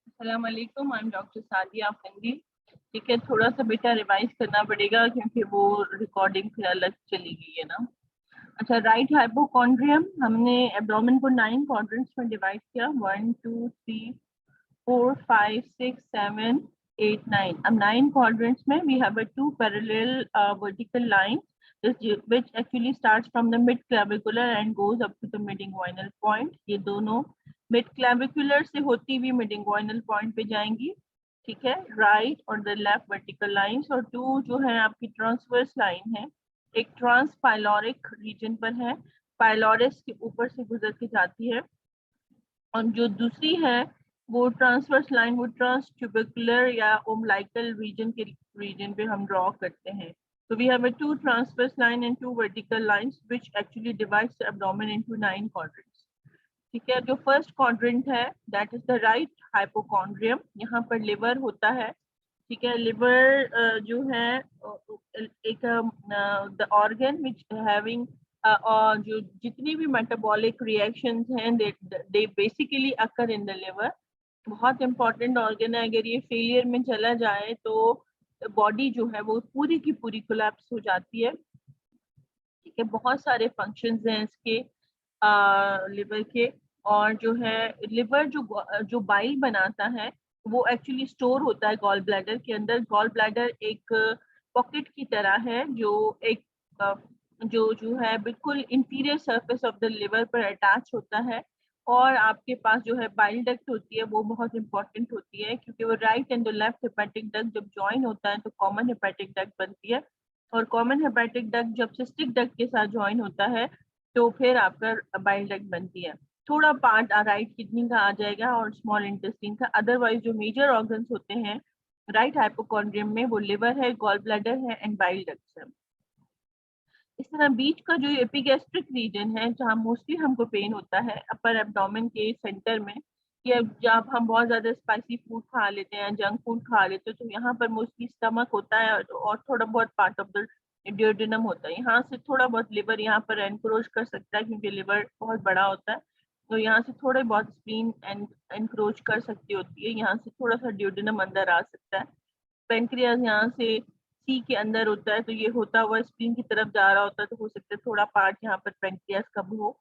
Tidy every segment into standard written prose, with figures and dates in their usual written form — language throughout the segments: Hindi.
अस्सलाम वालेकुम, I am doctor Sadia Afandi. ठीक है, थोड़ा सा बेटा रिवाइज करना पड़ेगा क्योंकि वो रिकॉर्डिंग फिर अलग चली गई है ना। अच्छा, राइट हाइपोकॉन्ड्रियम हमने एब्डोमेन को 9 क्वाड्रेंट्स में डिवाइड किया, 1 2 3 4 5 6 7 8 9। अब 9 quadrants में we have a 2 parallel vertical lines which actually starts from the mid clavicular and goes up to the mid inguinal point। ये दोनों mid clavicular से होती हुई mid inguinal point पे जाएंगी। ठीक है, राइट और द लेफ्ट वर्टिकल लाइंस, और 2 जो है आपकी ट्रांसवर्स लाइन है। एक ट्रांस पाइलोरिक रीजन पर है, पाइलोरिस के ऊपर से गुजर के जाती है, और जो दूसरी है वो ट्रांसवर्स लाइन वो ट्रांस ट्यूबिकुलर या ओम्बिलिकल रीजन के रीजन पे हम ड्रॉ करते हैं। So we have a 2 transverse line and 2 vertical lines which actually divides the abdomen into 9 quadrants। ठीक है, जो फर्स्ट क्वाड्रेंट है that is the right hypochondrium. यहाँ पर लिवर होता है। ठीक है, लिवर जो है एक द ऑर्गन विच हैविंग और जो जितनी भी मेटाबॉलिक रिएक्शंस हैं they basically occur in the liver. बहुत इंपॉर्टेंट ऑर्गन है, अगर ये फेलियर में चला जाए तो बॉडी जो है वो पूरी की पूरी कोलैप्स हो जाती है। ठीक है, बहुत सारे फंक्शंस हैं इसके लिवर के, और जो है लिवर जो बाइल बनाता है वो एक्चुअली स्टोर होता है गॉल ब्लैडर के अंदर। गॉल ब्लैडर एक पॉकेट की तरह है जो एक जो है बिल्कुल interior surface of the liver पर अटैच होता है। और आपके पास जो है बाइल डक्ट होती है वो बहुत इंपॉर्टेंट होती है क्योंकि वो right and left hepatic duct जब ज्वाइन होता है तो कॉमन हेपेटिक डक्ट बनती है, और कॉमन हेपेटिक डक्ट जब सिस्टिक डक्ट के साथ ज्वाइन होता है तो फिर आपका बाइल डक्ट बनती है। थोड़ा पार्ट राइट किडनी का आ जाएगा और स्मॉल इंटेस्टाइन का, अदरवाइज जो मेजर ऑर्गन्स होते हैं राइट हाइपोकॉन्ड्रियम में वो लिवर है, गॉल ब्लैडर है एंड बाइल डक्ट्स है। इस तरह बीच का जो एपिगैस्ट्रिक रीजन है जहाँ मोस्टली हमको पेन होता है अपर एब्डोमेन के सेंटर में, या जब हम बहुत ज्यादा स्पाइसी फूड खा लेते हैं, जंक फूड खा लेते हैं, तो यहाँ पर मोस्टली स्टमक होता है और थोड़ा बहुत पार्ट ऑफ द ड्यूडेनम होता है। यहाँ से थोड़ा बहुत लिवर यहाँ पर एनक्रोच कर सकता है क्योंकि लिवर बहुत बड़ा होता है, तो यहाँ से थोड़े बहुत स्प्लीन एनक्रोच कर सकती होती है, यहाँ से थोड़ा सा ड्यूडेनम अंदर आ सकता है। पेनक्रियाज यहाँ से सी के अंदर होता है, तो ये होता हुआ स्प्लीन की तरफ जा रहा होता है, तो हो सकता है थोड़ा पार्ट यहाँ पर पेनक्रियाज का भी हो।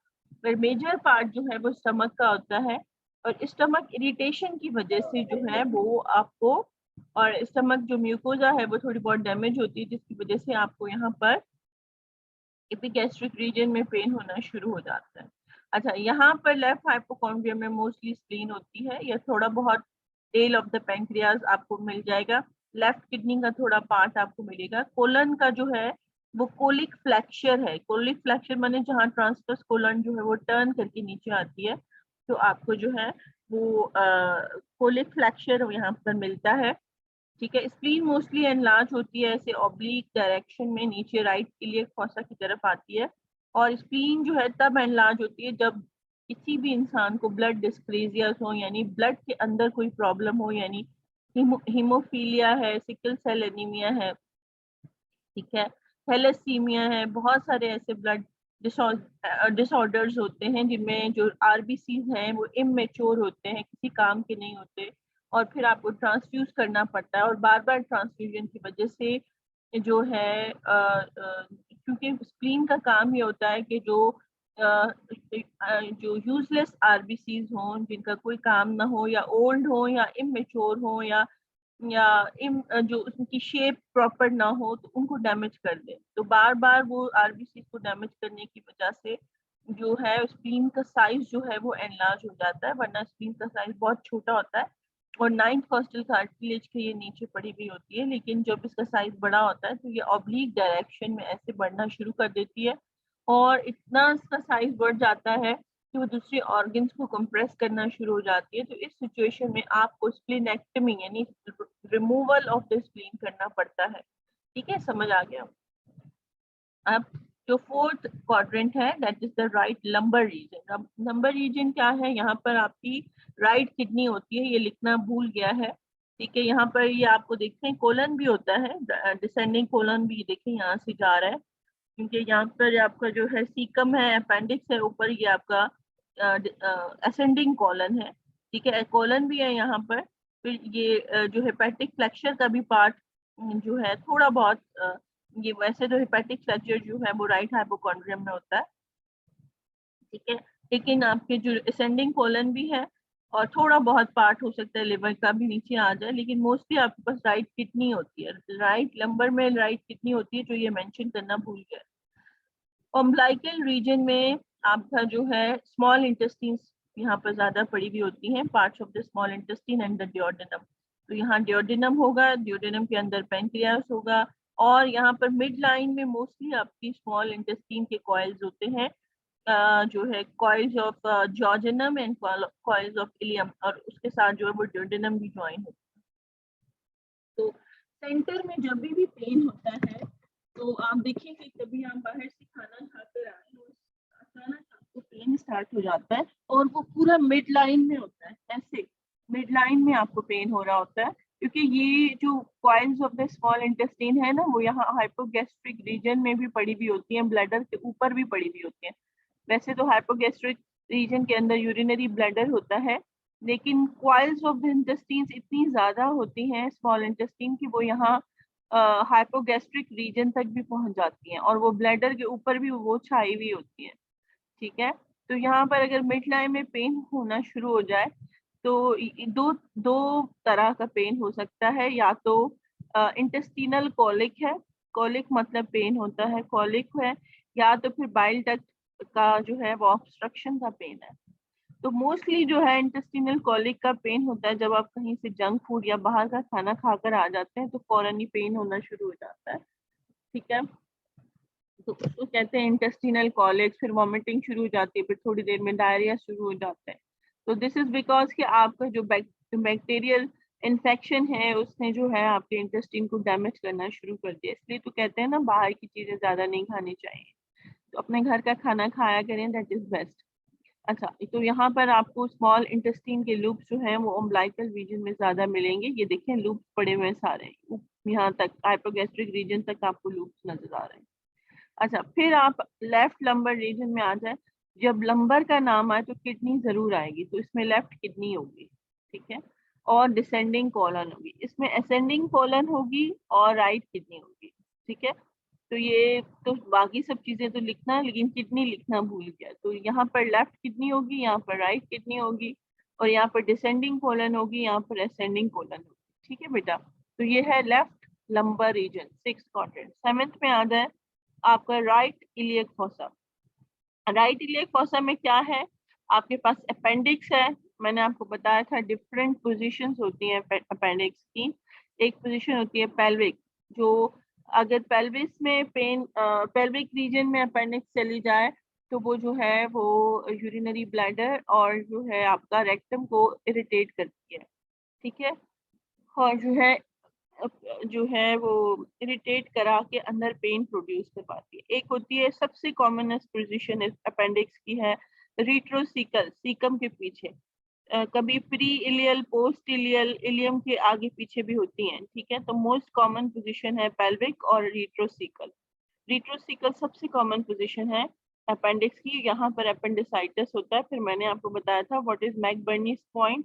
पर मेजर पार्ट जो है वो स्टमक का होता है, और स्टमक इरिटेशन की वजह से जो है वो आपको, और स्टमक जो म्यूकोजा है वो थोड़ी बहुत डैमेज होती है जिसकी वजह से आपको यहाँ पर एपिगैस्ट्रिक रीजन में पेन होना शुरू हो जाता है। अच्छा, यहाँ पर लेफ्ट हाइपोकॉन्ड्रियम में मोस्टली स्प्लीन होती है, या थोड़ा बहुत टेल ऑफ द पेंक्रियाज आपको मिल जाएगा, लेफ्ट किडनी का थोड़ा पार्ट आपको मिलेगा। कोलन का जो है वो कोलिक फ्लैक्चर है। कोलिक फ्लैक्चर माने जहाँ ट्रांसवर्स कोलन जो है वो टर्न करके नीचे आती है, तो आपको जो है वो कोलिक फ्लैक्चर यहाँ पर मिलता है। ठीक है, स्प्लीन मोस्टली एनलार्ज होती है ऐसे ऑब्लिक डायरेक्शन में, नीचे राइट के लिए फोसा की तरफ आती है, और स्प्लीन जो है तब एनलार्ज होती है जब किसी भी इंसान को ब्लड डिस्क्रेजिया हो, यानी ब्लड के अंदर कोई प्रॉब्लम हो, यानी हीमोफीलिया है, सिकल सेल एनीमिया है, ठीक है, थैलेसीमिया है, बहुत सारे ऐसे ब्लड डिसऑर्डर्स होते हैं जिनमें जो आरबीसीज हैं वो इमेच्योर होते हैं, किसी काम के नहीं होते, और फिर आपको ट्रांसफ्यूज करना पड़ता है, और बार बार ट्रांसफ्यूजन की वजह से जो है क्योंकि स्प्लीन का काम ये होता है कि जो यूजलेस आरबीसीज हों, जिनका कोई काम ना हो, या ओल्ड हो, या इमेच्योर हो, या जो उनकी शेप प्रॉपर ना हो, तो उनको डैमेज कर दे। तो बार बार वो आरबीसी को डैमेज करने की वजह से जो है स्प्लीन का साइज जो है वो एनलार्ज हो जाता है, वरना स्प्लीन का साइज बहुत छोटा होता है और 9th कॉस्टल कार्टिलेज के ये नीचे पड़ी हुई होती है, लेकिन जब इसका साइज बड़ा होता है तो ये ऑब्लिक डायरेक्शन में ऐसे बढ़ना शुरू कर देती है, और इतना इसका साइज बढ़ जाता है कि वो दूसरे ऑर्गन्स को कंप्रेस करना शुरू हो जाती है। तो इस सिचुएशन में आपको स्प्लीनेक्टमी यानी रिमूवल ऑफ द स्प्लीन करना पड़ता है। ठीक है, समझ आ गया। अब जो फोर्थ क्वाड्रेंट है that is the right lumbar region. अब लंबर रीजन क्या है, यहाँ पर आपकी राइट किडनी होती है, ये लिखना भूल गया है। ठीक है, यहाँ पर ये आपको देखें कोलन भी होता है, डिसेंडिंग कोलन भी देखें यहाँ से जा रहा है, क्योंकि यहाँ पर आपका जो है सीकम है, अपेंडिक्स है ऊपर, ये आपका असेंडिंग कॉलन है, ठीक है, कॉलन भी है यहाँ पर। फिर ये जो हेपेटिक फ्लैक्चर का भी पार्ट जो है थोड़ा बहुत ये वैसे तो हेपेटिक फ्लैक्चर जो है वो राइट हाइपोकॉन्ड्रियम में होता है, ठीक है, लेकिन आपके जो असेंडिंग कॉलन भी है और थोड़ा बहुत पार्ट हो सकता है लिवर का भी नीचे आ जाए, लेकिन मोस्टली आपके पास राइट किडनी होती है। राइट लंबर में राइट किडनी होती है, जो ये मेंशन करना भूल गया। अम्बलाइकल रीजन में आपका जो है स्मॉल इंटेस्टाइन यहाँ पर ज्यादा पड़ी हुई होती हैं, parts of the small intestine and the duodenum. तो यहाँ डिओडेनम होगा, डिओडेनम के अंदर पैंक्रियास होगा, और यहाँ पर मिड लाइन में मोस्टली आपकी स्मॉल इंटेस्टाइन के कॉइल्स होते हैं, जो है coils of jejunum and coils of ileum, और उसके साथ जो है वो डिओडेनम भी ज्वाइन होता है। तो सेंटर में जब भी पेन होता है तो आप देखेंगे कभी आप बाहर से खाना खाकर आए और अचानक आपको पेन स्टार्ट हो जाता है और वो पूरा मिड लाइन में होता है, ऐसे मिड लाइन में आपको पेन हो रहा होता है, क्योंकि ये जो coils of the small intestine है ना, वो यहाँ हाइपोगैस्ट्रिक रीजन में भी पड़ी हुई होती है, ब्लैडर के ऊपर भी पड़ी हुई होती है। वैसे तो हाइपोगैस्ट्रिक रीजन के अंदर यूरिनरी ब्लैडर होता है, लेकिन कॉइल्स ऑफ द इंटेस्टाइन्स इतनी ज्यादा होती हैं स्मॉल इंटेस्टाइन की, वो यहाँ हाइपोगैस्ट्रिक रीजन तक भी पहुंच जाती हैं और वो ब्लैडर के ऊपर भी वो छाई हुई होती है, ठीक है। तो यहाँ पर अगर मिड लाइन में पेन होना शुरू हो जाए तो दो दो तरह का पेन हो सकता है, या तो इंटेस्टिनल कॉलिक है, कॉलिक मतलब पेन होता है, कॉलिक है, या तो फिर बाइल डक्ट का जो है वो ऑब्स्ट्रक्शन का पेन है। तो मोस्टली जो है इंटेस्टिनल कॉलिक का पेन होता है जब आप कहीं से जंक फूड या बाहर का खाना खाकर आ जाते हैं, तो फौरन ही पेन होना शुरू हो जाता है, ठीक है। तो उसको कहते हैं इंटेस्टिनल कॉलिक, फिर वॉमिटिंग शुरू हो जाती है, फिर थोड़ी देर में डायरिया शुरू हो जाता है। तो दिस इज बिकॉज कि आपका जो बैक्टीरियल इन्फेक्शन है उसने जो है आपके इंटेस्टिन को डैमेज करना शुरू कर दिया। इसलिए तो कहते हैं ना बाहर की चीजें ज्यादा नहीं खानी चाहिए, तो अपने घर का खाना खाया करें, दैट इज बेस्ट। अच्छा, तो यहाँ पर आपको स्मॉल इंटेस्टाइन के लूप्स जो हैं वो अम्बलाइकल रीजन में ज्यादा मिलेंगे। ये देखें लूप्स पड़े हुए हैं सारे, यहाँ तक हाइपोगैस्ट्रिक रीजन तक आपको लूप्स नजर आ रहे हैं। अच्छा, फिर आप लेफ्ट लंबर रीजन में आ जाए, जब लंबर का नाम आए तो किडनी जरूर आएगी, तो इसमें लेफ्ट किडनी होगी, ठीक है, और डिसेंडिंग कॉलन होगी, इसमें असेंडिंग कॉलन होगी और राइट किडनी होगी, ठीक है। तो ये तो बाकी सब चीजें तो लिखना है, लेकिन किडनी लिखना भूल गया। तो यहाँ पर लेफ्ट किडनी होगी, यहाँ पर राइट किडनी होगी, और यहाँ पर डिसेंडिंग कॉलन होगी, यहाँ पर असेंडिंग कॉलन होगी, ठीक है बेटा। तो ये है left lumbar region, 6th quadrant. 7th में आ जाए आपका right iliac fossa. Right iliac fossa में क्या है, आपके पास अपेंडिक्स है। मैंने आपको बताया था डिफरेंट पोजीशंस होती हैं अपेंडिक्स की। एक पोजीशन होती है पेल्विक, जो अगर पेल्विस में पेन, पेल्विक रीजन में अपेंडिक्स चली जाए तो वो जो है वो यूरिनरी ब्लैडर और जो है आपका रेक्टम को इरिटेट करती है, ठीक है, और जो है वो इरिटेट करा के अंदर पेन प्रोड्यूस कर पाती है। एक होती है सबसे कॉमनेस्ट पोजीशन अपेंडिक्स की है रिट्रोसिकल, सीकम के पीछे, कभी pre ileal, post ileal, ileum के आगे पीछे भी होती हैं, ठीक है। तो मोस्ट कॉमन पोजीशन है पेल्विक और रिट्रोसिकल। रिट्रोसिकल सबसे कॉमन पोजीशन है अपेंडिक्स की, यहाँ पर अपेंडिसाइटिस होता है। फिर मैंने आपको बताया था what is McBurney's point.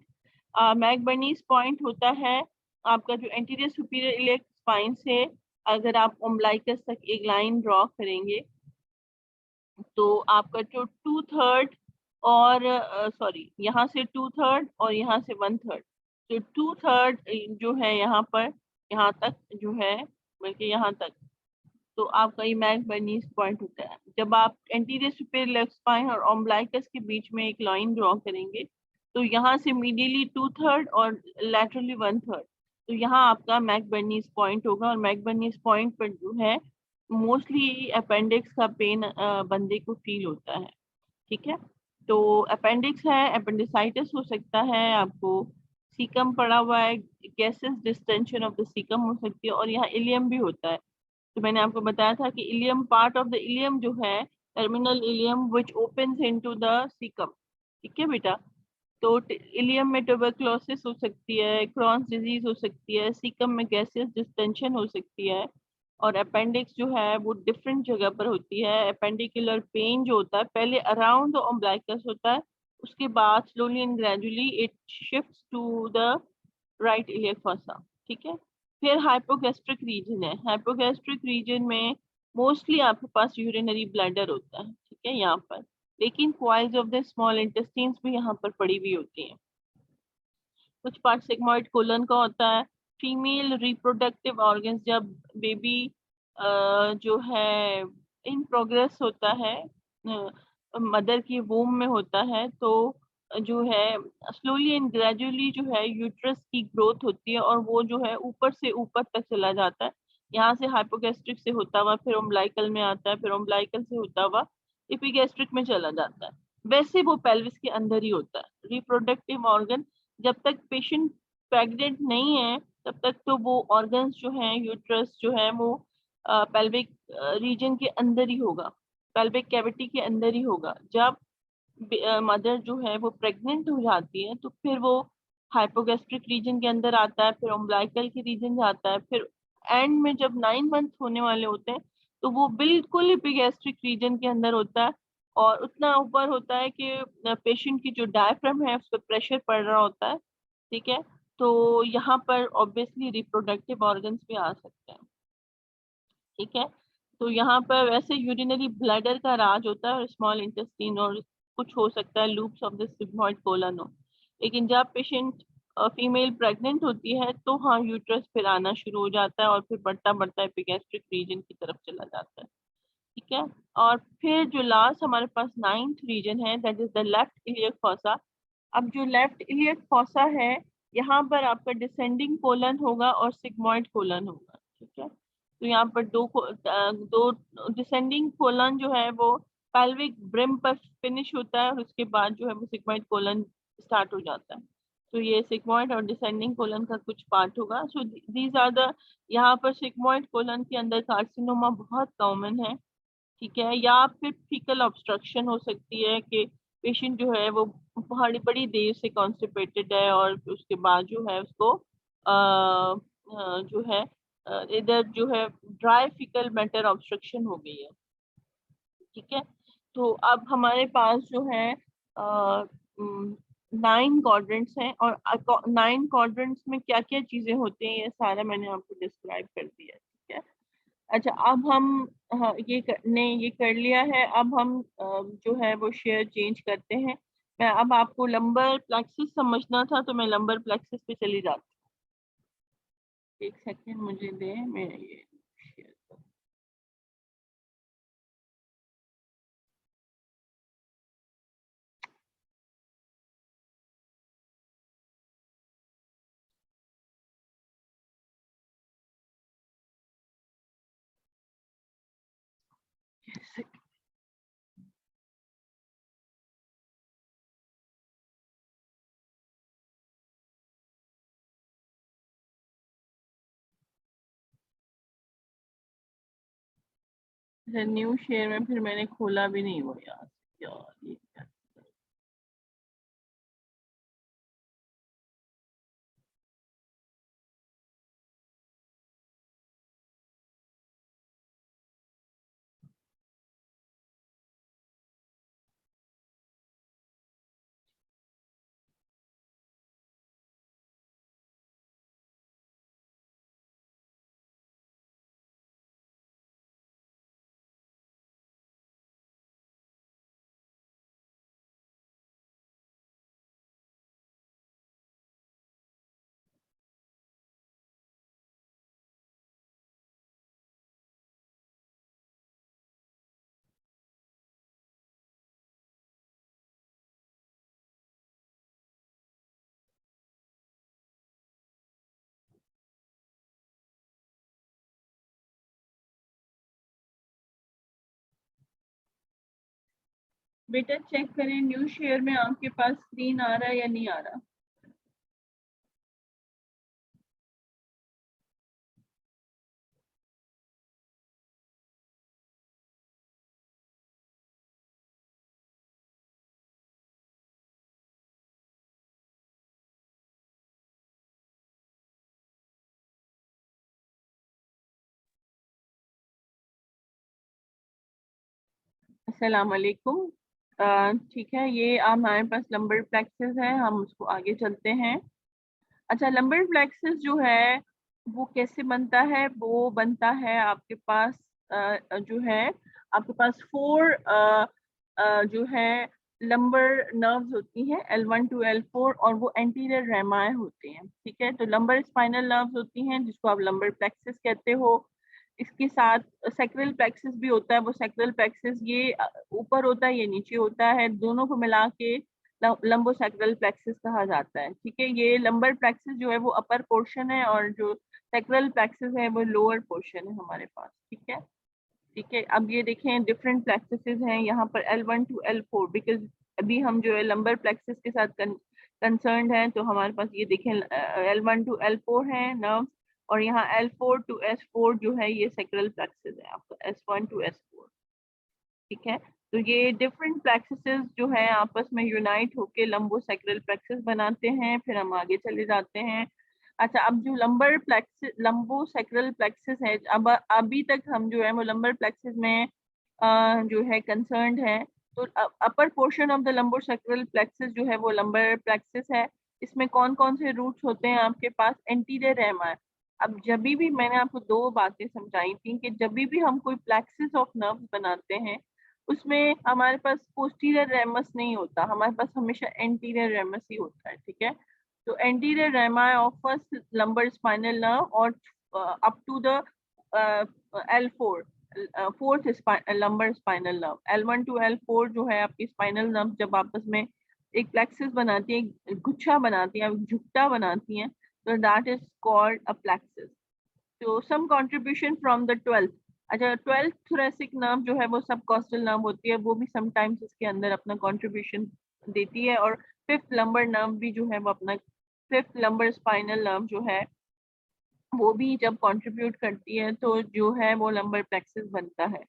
McBurney's point होता है आपका जो एंटीरियर सुपीरियर इलियक स्पाइन से अगर आप अम्बलाइकस तक एक लाइन ड्रॉ करेंगे तो आपका जो 2/3 और यहाँ से 2/3 और यहाँ से 1/3, तो 2/3 जो है यहाँ पर, यहाँ तक जो है, बल्कि यहाँ तक, तो आपका ये मैकबर्नीज पॉइंट होता है। जब आप एंटीरियर सुपीरियर लेफ्ट स्पाइन और अम्बलाइकस के बीच में एक लाइन ड्रॉ करेंगे तो यहाँ से मीडियली 2/3 और लैटरली 1/3, तो यहाँ आपका मैकबर्नीज पॉइंट होगा। और मैकबर्नीज पॉइंट पर जो है मोस्टली अपेंडिक्स का पेन बंदे को फील होता है, ठीक है। तो अपेंडिक्स है, अपेंडिसाइटिस हो सकता है आपको, सीकम पड़ा हुआ है, gases distension of the caecum हो सकती है, और यहाँ इलियम भी होता है। तो मैंने आपको बताया था कि ileum, part of the ileum जो है terminal ileum which opens into the caecum, ठीक है बेटा। तो इलियम में ट्यूबरक्लोसिस हो सकती है, क्रॉन्स डिजीज हो सकती है, सीकम में गैसेस डिस्टेंशन हो सकती है, और अपेंडिक्स जो है वो डिफरेंट जगह पर होती है। अपेंडिकुलर पेन जो होता है पहले अराउंड द अम्बलाइकस होता है, उसके बाद slowly and gradually it shifts to the right iliac fossa, ठीक है। फिर हाइपोगैस्ट्रिक रीजन है, हाइपोगैस्ट्रिक रीजन में मोस्टली आपके पास यूरिनरी ब्लैडर होता है, ठीक है, यहाँ पर, लेकिन coils of the small intestines भी यहाँ पर पड़ी हुई होती हैं। कुछ पार्ट सिग्मॉइड कोलन का होता है। फीमेल रिप्रोडक्टिव ऑर्गन्स, जब बेबी जो है इन प्रोग्रेस होता है, मदर की वूम में होता है, तो जो है स्लोली एंड ग्रेजुअली जो है यूट्रस की ग्रोथ होती है और वो जो है ऊपर से ऊपर तक चला जाता है। यहाँ से हाइपोगैस्ट्रिक से होता हुआ फिर ओम्बलाइकल में आता है, फिर ओम्बलाइकल से होता हुआ एपिगैस्ट्रिक में चला जाता है। वैसे वो पेल्विस के अंदर ही होता है रिप्रोडक्टिव ऑर्गन। जब तक पेशेंट प्रेग्नेंट नहीं है तब तक तो वो ऑर्गन्स जो हैं, यूट्रस जो है वो पेल्विक रीजन के अंदर ही होगा, पेल्विक कैविटी के अंदर ही होगा। जब मदर जो है वो प्रेग्नेंट हो जाती है तो फिर वो हाइपोगैस्ट्रिक रीजन के अंदर आता है, फिर ओम्बलाइकल के रीजन जाता है, फिर एंड में जब 9 मंथ होने वाले होते हैं तो वो बिल्कुल एपिगैस्ट्रिक रीजन के अंदर होता है और उतना ऊपर होता है कि पेशेंट की जो डायफ्राम है उस पर प्रेशर पड़ रहा होता है, ठीक है। तो यहाँ पर ऑब्वियसली रिप्रोडक्टिव ऑर्गन्स भी आ सकते हैं, ठीक है। तो यहाँ पर वैसे यूरिनरी ब्लैडर का राज होता है और स्मॉल इंटेस्टाइन और कुछ हो सकता है loops of the sigmoid colon हो। लेकिन जब पेशेंट फीमेल प्रेग्नेंट होती है तो हाँ यूट्रस फिर आना शुरू हो जाता है और फिर बढ़ता बढ़ता एपिगैस्ट्रिक रीजन की तरफ चला जाता है, ठीक है। और फिर जो लास्ट हमारे पास 9th रीजन है that is the left iliac fossa. अब जो लेफ्ट इलियक फॉसा है यहाँ पर आपका डिसेंडिंग कोलन होगा और सिग्मॉइड कोलन होगा, ठीक है। तो यहाँ पर दो डिसेंडिंग कोलन जो है वो पेल्विक ब्रिम पर फिनिश होता है और उसके बाद जो है वो सिग्मॉइड कोलन स्टार्ट हो जाता है। तो ये सिग्मॉइड और डिसेंडिंग कोलन का कुछ पार्ट होगा। सो दीज आर द, यहाँ पर सिग्मॉइड कोलन के अंदर कार्सिनोमा बहुत कॉमन है, ठीक है। या फिर फीकल ऑब्स्ट्रक्शन हो सकती है कि पेशेंट जो है वो बड़ी बड़ी देर से कॉन्स्टिपेटेड है और उसके बाद जो है उसको जो है इधर जो है ड्राई फीकल मैटर ऑब्स्ट्रक्शन हो गई है, ठीक है। तो अब हमारे पास जो है 9 क्वाड्रेंट्स हैं और 9 क्वाड्रेंट्स में क्या क्या चीजें होती हैं ये सारा मैंने आपको डिस्क्राइब कर दिया है, ठीक है। अच्छा अब हम, हाँ ये कर लिया है। अब हम जो है वो शेयर चेंज करते हैं। मैं अब आपको लंबर प्लेक्सिस समझना था तो मैं लंबर प्लेक्सिस पे चली जाती हूँ। एक सेकेंड मुझे दे, मैं ये शेयर कर, न्यू शेयर में फिर मैंने खोला भी नहीं हुआ यार, यार ये क्या। बेटा चेक करें न्यू शेयर में आपके पास स्क्रीन आ रहा है या नहीं आ रहा। अस्सलाम वालेकुम। ठीक है, ये हमारे पास लंबर प्लेक्सस है, हम उसको आगे चलते हैं। अच्छा, लंबर प्लेक्सस जो है वो कैसे बनता है? वो बनता है आपके पास जो है आपके पास 4 जो है लंबर नर्व्स होती हैं, L1 to L4, और वो एंटीरियर रेमाए होते हैं। ठीक है, तो लंबर स्पाइनल नर्व्स होती हैं जिसको आप लंबर प्लेक्सस कहते हो। इसके साथ सैक्रल प्लेक्सस भी होता है। वो सैक्रल प्लेक्सस ये ऊपर होता है, ये नीचे होता है, दोनों को मिला के लंबोसैक्रल प्लेक्सस कहा जाता है। ठीक है, ये लंबर प्लेक्सस जो है वो अपर पोर्शन है और जो सैक्रल प्लेक्सस है वो लोअर पोर्शन है हमारे पास। ठीक है, ठीक है। अब ये देखें डिफरेंट प्लेक्ससेस हैं यहाँ पर L1 to L4, बिकॉज अभी हम जो है लंबर प्लेक्सस के साथ कंसर्न्ड हैं, तो हमारे पास ये देखें L1 to L4 है नर्व्स, और यहाँ L4 to S4 जो है ये सैक्रल प्लेक्सस है आपका S1 to S4। ठीक है, तो ये डिफरेंट प्लेक्ससेस जो है आपस में यूनाइट होके लंबोसैक्रल प्लेक्सस बनाते हैं। फिर हम आगे चले जाते हैं। अच्छा, अब जो लंबोसैक्रल प्लेक्सस है, अब अभी तक हम जो है वो लंबर प्लेक्सस में जो है कंसर्न्ड है। तो upper portion of the lumbosacral plexus जो है वो लंबर प्लेक्सस है। इसमें कौन कौन से रूट्स होते हैं आपके पास? एंटीरियर रेमा। अब जब भी मैंने आपको 2 बातें समझाई थी कि जब भी हम कोई प्लेक्सस ऑफ नर्व्स बनाते हैं उसमें हमारे पास पोस्टीरियर रेमस नहीं होता, हमारे पास हमेशा एंटीरियर रेमस ही होता है। ठीक है, तो anterior rami of first lumbar spinal nerve और up to the L4 fourth lumbar spinal nerve. L1 to L4 जो है आपकी स्पाइनल नर्व जब आपस में एक प्लेक्सस बनाती है, एक गुच्छा बनाती है, झुकटा बनाती है, तो that is called a plexus. तो सम कंट्रीब्यूशन फ्रॉम द 12th। अच्छा, 12th थोरेसिक नर्व जो है वो सब कॉस्टल नर्व होती है, वो भी समटाइम्स इसके अंदर अपना कंट्रीब्यूशन देती है। और 5th लंबर नर्व भी जो है वो अपना 5th लंबर स्पाइनल नर्व जो है वो भी जब कंट्रीब्यूट करती है तो जो है वो लंबर प्लेक्सस बनता है।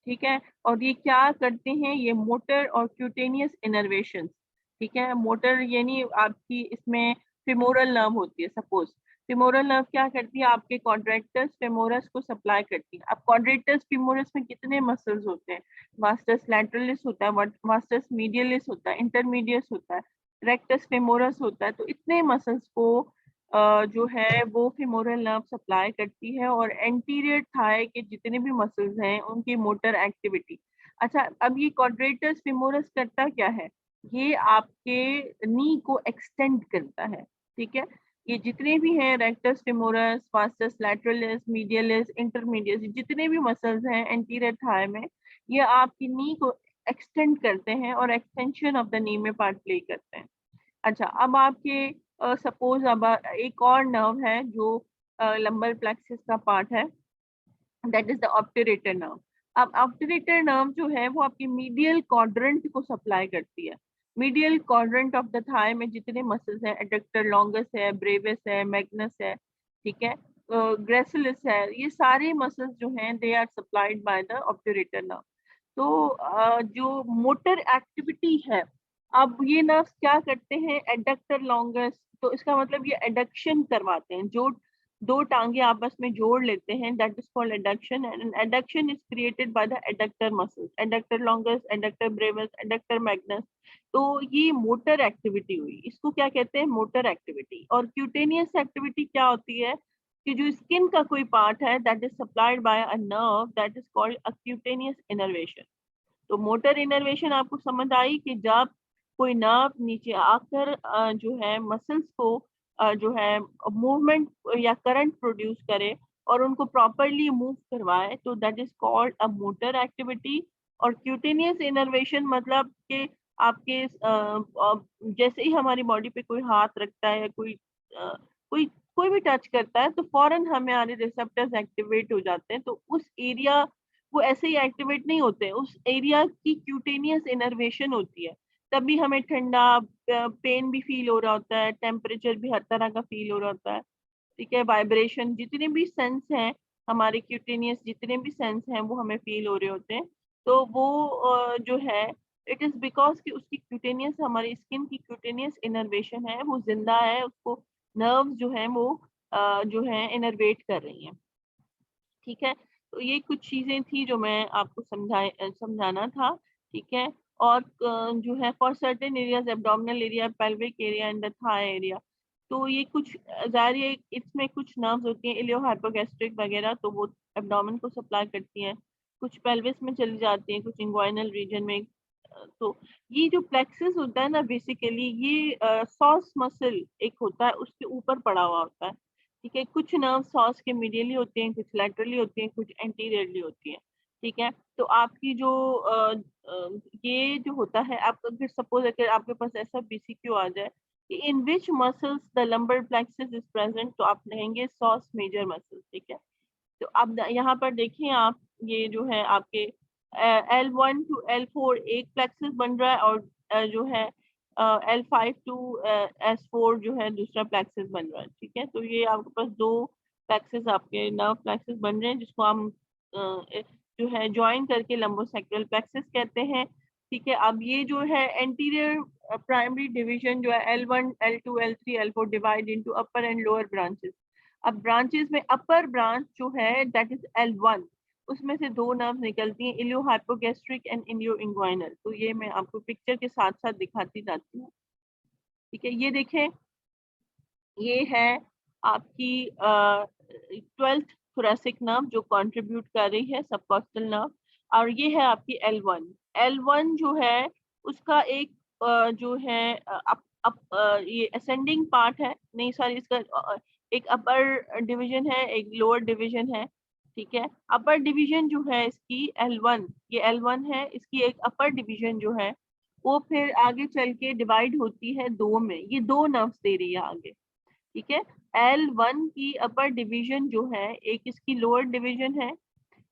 ठीक है, और ये क्या करते हैं? ये मोटर और क्यूटेनियस इनर्वेशन। ठीक है, मोटर यानी आपकी इसमें फेमोरल नर्व होती है। सपोज फेमोरल नर्व क्या करती है? आपके कॉन्ट्रैक्टर्स फेमोरस को सप्लाई करती है। अब कॉन्ट्रैक्टर्स फेमोरस में कितने मसल्स होते हैं? वास्टस लैटरलिस होता है, वास्टस मीडियलिस होता है, इंटरमीडियस होता है, रेक्टस फेमोरस होता है। तो इतने मसल्स को जो है वो फेमोरल नर्व सप्लाई करती है, और एंटीरियर थाई के जितने भी मसल्स हैं उनकी मोटर एक्टिविटी। अच्छा, अब ये क्वाड्रेटस फेमोरस करता क्या है? ये आपके नी को एक्सटेंड करता है। ठीक है, ये जितने भी हैं rectus femoris, vastus lateralis, मीडियलिस, intermedius, जितने भी मसल्स हैं एंटीरियर थाई में, ये आपकी नी को एक्सटेंड करते हैं और एक्सटेंशन ऑफ द नी में पार्ट प्ले करते हैं। अच्छा, अब आपके सपोज अब एक और नर्व है जो लंबर प्लेक्सस का पार्ट है, that is the obturator nerve. अब ऑब्टरेटर नर्व जो है वो आपकी मीडियल क्वाड्रेंट को सप्लाई करती है। Medial quadrant of the thigh में जितने मसल्स हैं, एडक्टर लॉन्गस है, ब्रेविस है, मैग्नस है, ठीक है, ग्रेसिलिस है, ये सारे मसल्स जो हैं they are supplied by the obturator nerve. तो जो मोटर एक्टिविटी है, अब ये नर्व्स क्या करते हैं? एडक्टर लॉन्गस, तो इसका मतलब ये एडक्शन करवाते हैं, जो 2 टांगे आपस में जोड़ लेते हैं, that is called adduction. And adduction is created by the adductor muscles, adductor longus, adductor Brevis, adductor Magnus. तो ये मोटर एक्टिविटी हुई, इसको क्या कहते हैं? Motor activity. और क्यूटेनियस एक्टिविटी क्या होती है? कि जो स्किन का कोई पार्ट है that is supplied by a nerve that is called a cutaneous innervation. तो मोटर इनर्वेशन आपको समझ आई कि जब कोई नर्व नीचे आकर जो है मसल्स को जो है मूवमेंट या करंट प्रोड्यूस करे और उनको प्रॉपरली मूव करवाए, तो that is called a motor activity. और क्यूटेनियस इनर्वेशन मतलब कि आपके जैसे ही हमारी बॉडी पे कोई हाथ रखता है, कोई कोई भी टच करता है, तो फौरन हमारे रिसेप्टर्स एक्टिवेट हो जाते हैं। तो उस एरिया वो ऐसे ही एक्टिवेट नहीं होते हैं, उस एरिया की क्यूटेनियस इनर्वेशन होती है। तभी हमें ठंडा, पेन भी फील हो रहा होता है, टेम्परेचर भी हर तरह का फील हो रहा होता है। ठीक है, वाइब्रेशन, जितने भी सेंस हैं हमारे क्यूटेनियस, जितने भी सेंस हैं वो हमें फील हो रहे होते हैं। तो वो जो है इट इज बिकॉज कि उसकी क्यूटेनियस, हमारी स्किन की क्यूटेनियस इनर्वेशन है, वो जिंदा है, उसको नर्व्स जो है वो जो है इनर्वेट कर रही हैं। ठीक है, तो ये कुछ चीजें थी जो मैं आपको समझाना था। ठीक है, और जो है for certain areas abdominal area, pelvic area and the thigh area. तो ये कुछ जाहिर है इसमें कुछ नर्व्स होती हैं इलियो हाइपोगैस्ट्रिक वगैरह, तो वो एब्डोमेन को सप्लाई करती हैं, कुछ पेल्विस में चली जाती हैं, कुछ इंग्वाइनल रीजन में। तो ये जो प्लेक्सस होता है ना, बेसिकली ये सॉस मसल एक होता है, उसके ऊपर पड़ा हुआ होता है, ठीक है। कुछ नर्व सॉस के मीडियली होते हैं, कुछ लैटरली होती हैं, कुछ एंटीरियरली होती हैं, ठीक है। तो आपकी जो ये जो होता है, आप अगर सपोज अगर आपके पास ऐसा बीसीक्यू आ जाए कि in which muscles the lumbar plexus is present, तो आप लेंगे सॉस मेजर मसल्स, ठीक है। तो अब यहाँ पर देखिए आप, ये जो है आपके L1 टू L4 एक प्लेक्सस बन रहा है, और जो है L5 टू S4 जो है दूसरा प्लेक्सस बन रहा है, ठीक है। तो ये आपके पास दो प्लेक्सस, आपके नर्व प्लेक्सस बन रहे हैं, जिसको हम जो है ज्वाइन करके लंबोसेक्रल प्लेक्सस कहते हैं, ठीक है। अब ये जो है एंटीरियर प्राइमरी डिवीजन जो है L1, L2, L3, L4 divide into upper and lower branches. अब ब्रांचेस में अपर ब्रांच जो है दैट इज L1, उसमें से दो नर्व निकलती हैं, इलियो हाइपोगैस्ट्रिक एंड इलियो इंग्वाइनल। तो ये मैं आपको पिक्चर के साथ साथ दिखाती जाती हूँ, ठीक है। ये देखें, ये है आपकी 12th थोरेसिक नर्व जो कंट्रीब्यूट कर रही है सबकॉस्टल नर्व, और ये है आपकी L1। L1 जो है उसका एक जो है ये असेंडिंग पार्ट है, नहीं सॉरी, इसका एक अपर डिवीजन है, एक लोअर डिवीजन है, ठीक है। अपर डिवीजन जो है इसकी L1, ये L1 है, इसकी एक अपर डिवीजन जो है वो फिर आगे चल के डिवाइड होती है दो में, ये दो नर्व्स दे रही है आगे, ठीक है। L1 की अपर डिवीजन जो है एक इसकी लोअर डिवीजन है,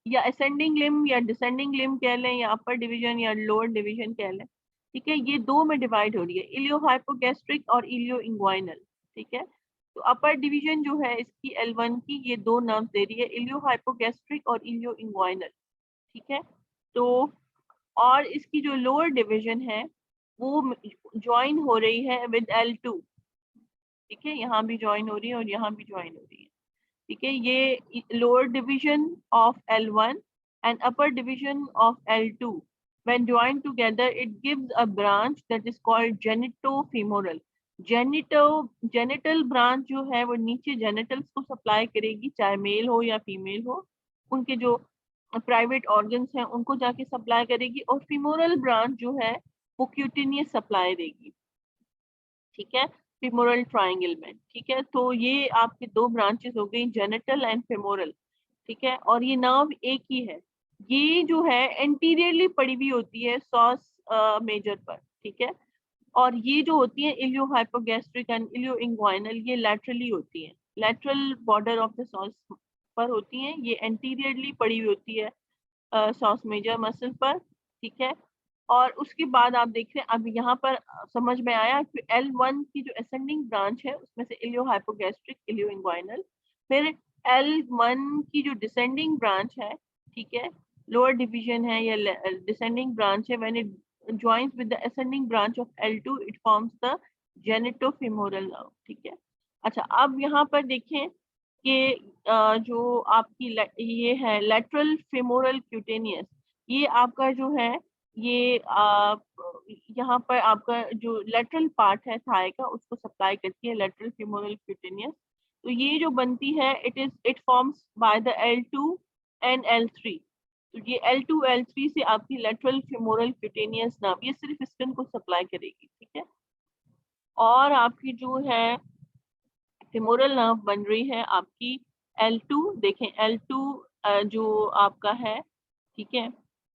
या असेंडिंग लिम्ब या डिसेंडिंग लिम्ब कह लें, या अपर डिवीजन या लोअर डिवीजन कह लें, ठीक है। ये दो में डिवाइड हो रही है, इलियो हाइपोगैस्ट्रिक और इलियो इंग्वाइनल, ठीक है। तो अपर डिवीजन जो है इसकी L1 की, ये दो नर्व दे रही है, इलियो हाइपोगैस्ट्रिक और इलियो इंग्वाइनल, ठीक है। तो और इसकी जो लोअर डिवीजन है वो ज्वाइन हो रही है विद L2, ठीक है। यहाँ भी ज्वाइन हो रही है और यहाँ भी ज्वाइन हो रही है, ठीक है। ये lower division of L1 and upper division of L2 when joined together it gives a branch that is called genitofemoral। genital branch जो है वो नीचे genitals को सप्लाई करेगी, चाहे मेल हो या फीमेल हो, उनके जो प्राइवेट ऑर्गन्स हैं उनको जाके सप्लाई करेगी, और फीमोरल ब्रांच जो है वो क्यूटेनियस सप्लाई देगी, ठीक है, फीमोरल ट्रायंगल में, ठीक है। तो ये आपके दो ब्रांचेस हो गई, जेनिटल एंड फेमोरल, ठीक है। और ये नर्व एक ही है, ये जो है एंटीरियरली पड़ी हुई होती है सॉस मेजर पर, ठीक है। और ये जो होती है इलियो हाइपोगैस्ट्रिक एंड इलियो इंग्वाइनल, ये लैटरली होती है, lateral border of the sauce पर होती हैं, ये एंटीरियरली पड़ी हुई होती है सॉस मेजर मसल पर, ठीक है। और उसके बाद आप देख रहे हैं, अब यहाँ पर समझ में आया कि L1 की जो असेंडिंग ब्रांच है उसमें से इलियो हाइपोगैस्ट्रिक, इलियो इंग्वाइनल, फिर L1 की जो डिसेंडिंग ब्रांच है, ठीक है, लोअर डिवीजन है या डिसेंडिंग ब्रांच है, when it joins with the ascending branch of L2 it forms the genitofemoral nerve, ठीक है। अच्छा, अब यहाँ पर देखें कि जो आपकी ये है लेटरल फेमोरल क्यूटेनियस, ये आपका जो है ये यहाँ पर आपका जो लेटरल पार्ट है थाई का उसको सप्लाई करती है लेटरल फेमोरल क्यूटेनियस। तो ये जो बनती है it forms by the L2 and L3। तो ये L2 L3 से आपकी लेटरल फेमोरल क्यूटेनियस नर्व, ये सिर्फ स्किन को सप्लाई करेगी, ठीक है। और आपकी जो है फेमोरल नर्व बन रही है आपकी L2, देखें L2 जो आपका है, ठीक है।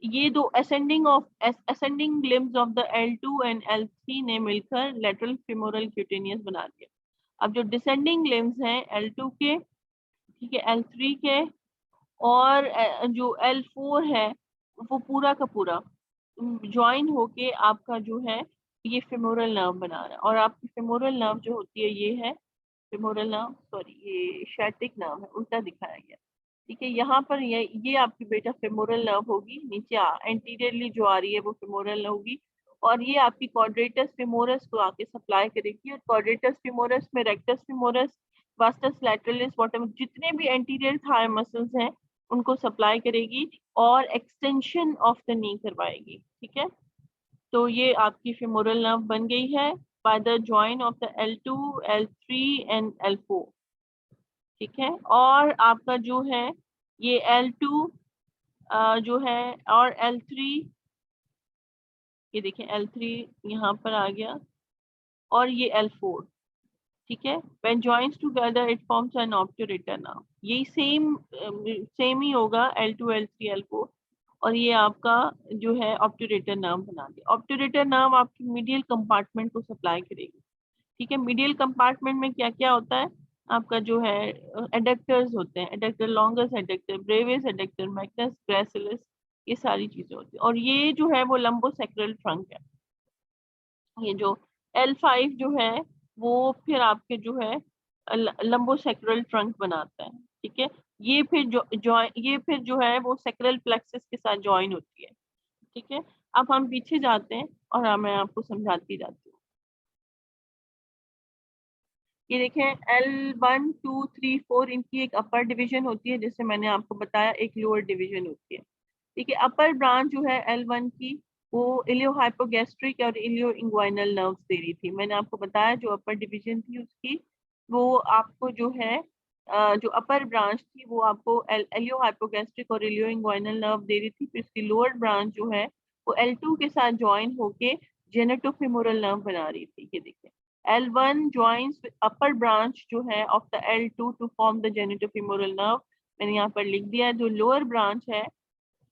ये दो ascending limbs of the L2 and L3 ने मिलकर लेटरल फेमोरल क्यूटेनियस बना दिया। अब जो डिसेंडिंग लिम्ब्स हैं L2 के, ठीक है, L3 के, और जो L4 है वो पूरा का पूरा ज्वाइन होके आपका जो है ये फेमोरल नर्व बना रहा है। और आपकी फेमोरल नर्व जो होती है ये है फेमोरल नर्व, सॉरी ये शैटिक नर्व है, उल्टा दिखाया गया, ठीक है। यहाँ पर ये आपकी बेटा फेमोरल नर्व होगी, नीचे एंटीरियरली जो आ रही है वो फेमोरल होगी, और ये आपकी क्वाड्रेटस फेमोरस को आके सप्लाई करेगी, और क्वाड्रेटस फेमोरस में रेक्टस फेमोरस, वास्टस लैटरलिस, बॉटम, जितने भी एंटीरियर थाई मसल्स हैं उनको सप्लाई करेगी और एक्सटेंशन ऑफ द नी करवाएगी, ठीक है। तो ये आपकी femoral nerve बन गई है by the join of the L2, L3 and L4, ठीक है। और आपका जो है ये L2 जो है और L3, ये देखें L3 यहाँ पर आ गया, और ये L4, ठीक है। when joins together it forms an obturator nerve, यही सेम ही होगा L2, L3, L4, और ये आपका जो है ऑब्टूरेटर नर्व बना दिया। ऑब्टूरेटर नर्व आपकी मीडियल कंपार्टमेंट को सप्लाई करेगी, ठीक है। मीडियल कंपार्टमेंट में क्या क्या होता है आपका, जो है एडक्टर्स होते हैं, adductor longus adductor, brevis adductor, magnus gracilis, ये सारी चीजें होती है। और ये जो है वो लंबोसेक्रल ट्रंक है। ये जो L5 जो है वो फिर आपके जो है लंबोसेक्रल ट्रंक बनाता है, ठीक है। ये फिर जो है वो सेक्रल प्लेक्सस के साथ ज्वाइन होती है, ठीक है। अब हम पीछे जाते हैं और मैं आपको समझाती जाती हूँ। ये देखें L1, 2, 3, 4 इनकी एक अपर डिवीजन होती है, जैसे मैंने आपको बताया एक लोअर डिवीजन होती है, ठीक है। अपर ब्रांच जो है L1 की वो इलियो हाइपोगैस्ट्रिक और इलियो इंग्वाइनल नर्व्स दे रही थी। मैंने आपको बताया जो अपर डिवीजन थी उसकी, वो आपको जो है जो अपर ब्रांच थी वो आपको इलियो हाइपोगैस्ट्रिक और इलियो इंग्वाइनल नर्व दे रही थी। फिर इसकी लोअर ब्रांच जो है वो L2 के साथ ज्वाइन होके जेनेटोफेमोरल नर्व बना रही थी। ये देखिए L1 joins with upper branch जो है of the L2 to form the genitofemoral nerve, मैंने यहाँ पर लिख दिया है। जो लोअर ब्रांच है,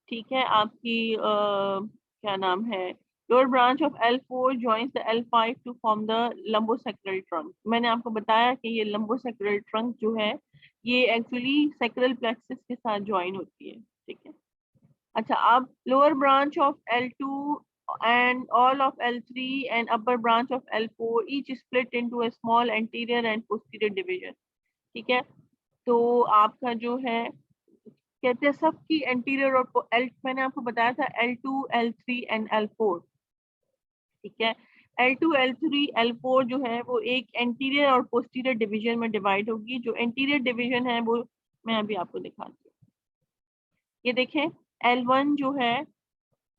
ठीक है, आपकी क्या नाम है, lower branch of L4 joins the L5 to form the lumbosacral trunk। मैंने आपको बताया कि ये lumbosacral trunk जो है ये एक्चुअली sacral plexus के साथ ज्वाइन होती है, ठीक है। अच्छा, अब lower branch of L2 and all of L3 and upper branch of L4 each split into a small anterior and posterior division, ठीक है। तो आपका जो है कहते हैं सबकी एंटीरियर और मैंने आपको बताया था L2, L3 एंड L4, ठीक है। L2, L3, L4 जो है वो एक एंटीरियर और पोस्टीरियर डिवीजन में डिवाइड होगी। जो एंटीरियर डिवीजन है वो मैं अभी आपको दिखाती हूँ। ये देखें L1 जो है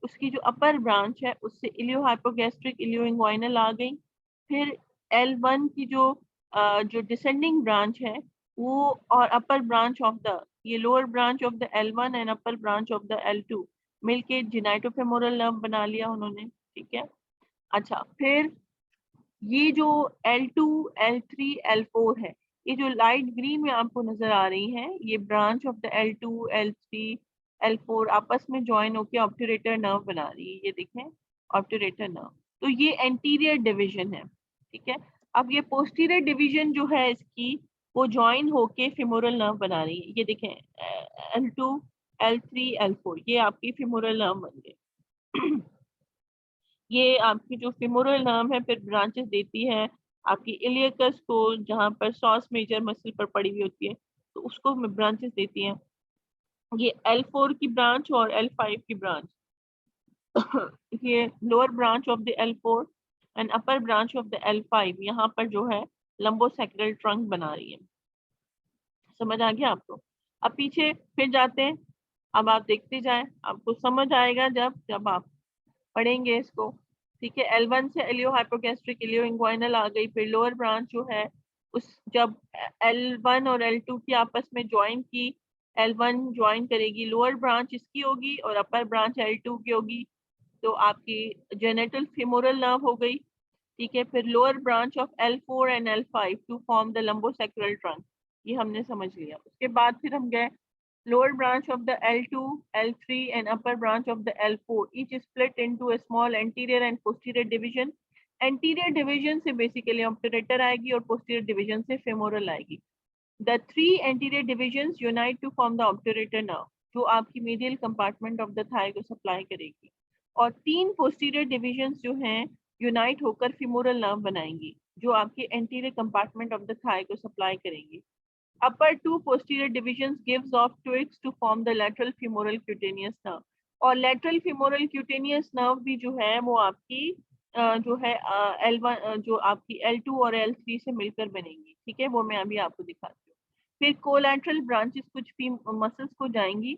उसकी जो अपर ब्रांच है उससे इलियो हाइपोगैस्ट्रिक इलियो इंग्वाइनल आ गई। फिर L1 की जो डिसेंडिंग ब्रांच है वो और अपर ब्रांच ऑफ द ये lower branch of the L1 and upper branch of the L2 मिलके जेनाइटोफेमोरल नर्व बना लिया उन्होंने, ठीक है। अच्छा, फिर ये जो L2, L3, L4 है, ये जो लाइट ग्रीन में आपको नजर आ रही हैं ये branch of the L2, L3, L4 आपस में ज्वाइन होकर ऑब्टूरेटर नर्व बना रही है। ये देखें ऑब्टूरेटर नर्व, तो ये एंटीरियर डिवीजन है, ठीक है। अब ये पोस्टीरियर डिवीजन जो है इसकी वो ज्वाइन होके फेमोरल नर्व बना रही है। ये देखें L2, L3, L4 ये आपकी फेमोरल नर्व बन गए। ये आपकी जो फेमोरल नर्व है फिर ब्रांचेस देती है आपकी इलियकस को, जहाँ पर सॉस मेजर मसल पर पड़ी हुई होती है तो उसको ब्रांचेस देती हैं। ये L4 की ब्रांच और L5 की ब्रांच ये lower branch of the L4 and upper branch of the L5 यहाँ पर जो है लंबोसेक्रल ट्रंक बना रही है। समझ आ गया आपको? अब पीछे फिर जाते हैं, अब आप देखते जाएं, आपको समझ आएगा जब जब आप पढ़ेंगे इसको, ठीक है। L1 से इलियो हाइपोगैस्ट्रिक इलियो इंग्वाइनल आ गई। फिर लोअर ब्रांच जो है उस जब L1 और L2 की आपस में ज्वाइन की, L1 ज्वाइन करेगी, लोअर ब्रांच इसकी होगी और अपर ब्रांच L2 की होगी, तो आपकी जेनेटल फेमोरल नर्व हो गई, ठीक है। फिर lower branch of L4 and L5 to form the lumbosacral trunk, ये हमने समझ लिया। उसके बाद फिर हम गए lower branch of the L2, L3 and upper branch of the L4 each split into a small anterior and posterior division। anterior division से basically obturator आएगी और posterior division से femoral आएगी। the three anterior divisions unite to form the obturator nerve जो आपकी medial compartment of the thigh को supply करेगी, और तीन posterior divisions जो हैं unite होकर femoral nerve बनाएंगी जो आपकी anterior compartment of the thigh को supply करेंगी। Upper two posterior divisions gives off twigs to form the lateral femoral cutaneous nerve, और lateral femoral cutaneous nerve भी जो है वो आपकी जो है L1 जो आपकी L2 और L3 से मिलकर बनेंगी, ठीक है। वो मैं अभी आपको दिखाती हूँ। फिर कोलैटरल ब्रांचेस कुछ मसल्स को जाएंगी,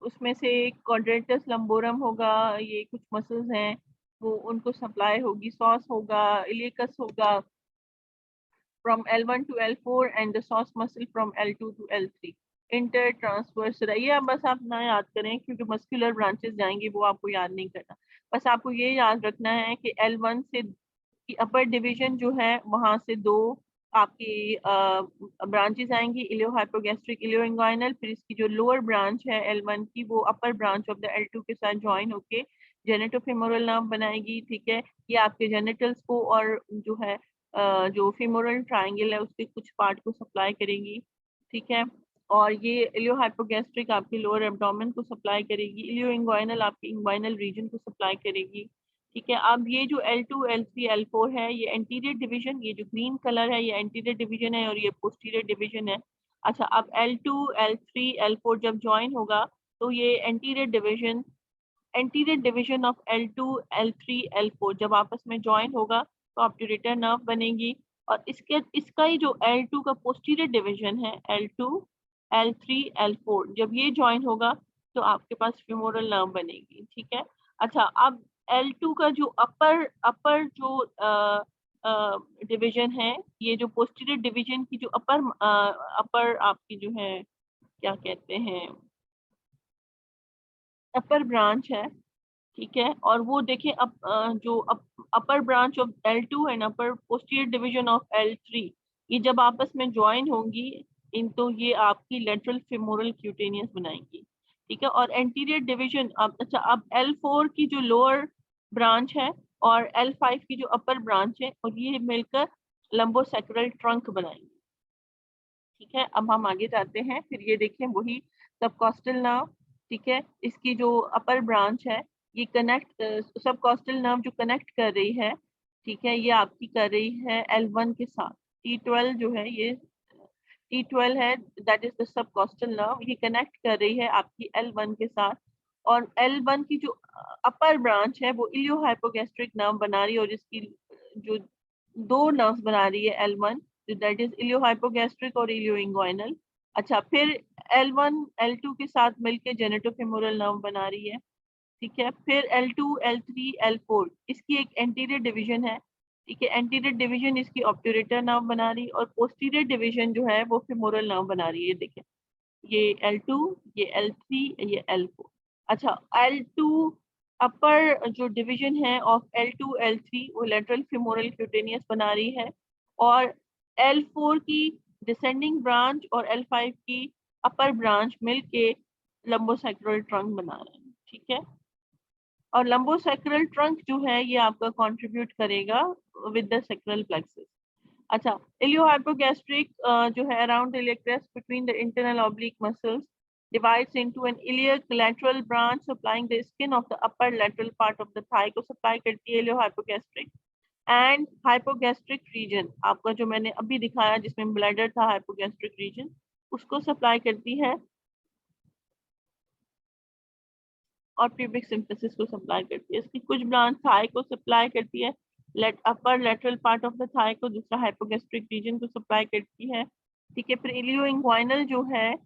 उसमें से क्वाड्रेटस लंबोरम होगा, ये कुछ मसल्स हैं, वो उनको सप्लाई होगी, सॉस होगा, इलियकस होगा from L1 to L4 and the psoas muscle from L2 to L3 इंटरट्रांसवर्स। ये आप बस आप ना याद करें क्योंकि मस्कुलर ब्रांचेस जाएंगी, वो आपको याद नहीं करना। बस आपको ये याद रखना है कि L1 से की अपर डिवीजन जो है वहां से दो आपकी ब्रांचेस आएंगी, इलियो हाइपोगैस्ट्रिक, इलियो इंग्वाइनल। फिर इसकी जो लोअर ब्रांच है L1 की, वो अपर ब्रांच ऑफ द L2 के साथ ज्वाइन होके जेनेटोफेमोरल नर्व बनाएगी। ठीक है, ये आपके जेनिटल्स को और जो है जो फीमोरल ट्रायंगल है उसके कुछ पार्ट को सप्लाई करेगी। ठीक है, और ये इलियो हाइपोगैस्ट्रिक आपके लोअर एब्डोमेन को सप्लाई करेगी, इलियो इंग्वाइनल आपके इंग्वाइनल रीजन को सप्लाई करेगी। ठीक है, अब ये जो L2, L3, L4 है, ये एंटीरियर डिवीजन, ये जो ग्रीन कलर है ये एंटीरियर डिवीजन है और ये पोस्टीरियर डिवीजन है। अच्छा, अब L2, L3, L4 जब ज्वाइन होगा तो ये anterior division of L2, L3, L4 जब आपस में ज्वाइन होगा तो ऑब्ट्यूरेटर नर्व बनेगी। और इसका ही जो L2 का पोस्टीरियर डिवीजन है, L2, L3, L4 जब ये ज्वाइन होगा तो आपके पास फ्यूमोरल नर्व बनेगी। ठीक है, अच्छा, अब L2 का जो अपर जो डिवीजन है, ये जो पोस्टीरियर डिवीजन की जो अपर आपकी जो है क्या कहते हैं अपर ब्रांच है। ठीक है, और वो देखिए जो upper branch of L2 and upper posterior division of L3, ये जब आपस में ज्वाइन होंगी इन तो ये आपकी लेटरल फेमोरल क्यूटेनियस बनाएंगी। ठीक है, और एंटीरियर डिवीजन अच्छा, अब L4 की जो लोअर ब्रांच है और L5 की जो अपर ब्रांच है और ये मिलकर लंबोसेक्रल ट्रंक बनाएंगी। ठीक है, अब हम आगे जाते हैं। फिर ये देखिए वही सबकॉस्टल नर्व। ठीक है, इसकी जो अपर ब्रांच है ये कनेक्ट, सबकॉस्टल नर्व जो कनेक्ट कर रही है, ठीक है, ये आपकी कर रही है L1 के साथ। T12 जो है ये T12 है, दैट इज द सबकॉस्टल नर्व, ये कनेक्ट कर रही है आपकी L1 के साथ। और L1 की जो अपर ब्रांच है वो इलियो हाइपोगैस्ट्रिक नर्व बना रही है और इसकी जो दो नर्व्स बना रही है L1, दैट इज इलियो हाइपोगैस्ट्रिक और इलियो इंग्वाइनल। अच्छा, फिर L1 L2 के साथ मिलके जेनेटोफेमोरल नर्व बना रही है। ठीक है, फिर L2, L3, L4 इसकी एक एंटीरियर डिवीजन है। ठीक है, एंटीरियर डिवीजन इसकी ऑब्ट्यूरेटर नर्व बना रही है और पोस्टीरियर डिवीजन जो है वो फेमोरल नर्व बना रही है। देखिए ये L2, ये L3, ये L4। अच्छा, L2 अपर जो डिवीजन है ऑफ L2, L3 वो लेटरल फेमोरल क्यूटेनियस बना रही है और L4 की डिसेंडिंग ब्रांच और L5 की अपर ब्रांच मिलके लंबोसेक्रल ट्रंक बना रहे हैं। ठीक है, और लंबोसेक्रल ट्रंक जो है ये आपका कंट्रीब्यूट करेगा विद द सेक्रल प्लेक्सस। अच्छा, इलियो हाइपोगैस्ट्रिक जो है around the iliac crest between the internal oblique muscles divides into an iliac lateral branch supplying the skin of the upper lateral part of the thigh को सप्लाई करती है इलियो हाइपोगैस्ट्रिक। एंड हाइपोगैस्ट्रिक रीजन आपका जो मैंने अभी दिखाया जिसमें ब्लैडर था, हाइपोगैस्ट्रिक रीजन उसको सप्लाई करती है और प्यूबिक सिम्फिसिस को सप्लाई करती है। इसकी कुछ ब्रांच थाई को सप्लाई करती है, upper lateral part of the thigh को, दूसरा हाइपोगैस्ट्रिक रीजन को सप्लाई करती है। ठीक है, फिर इलियो इंग्वाइनल जो है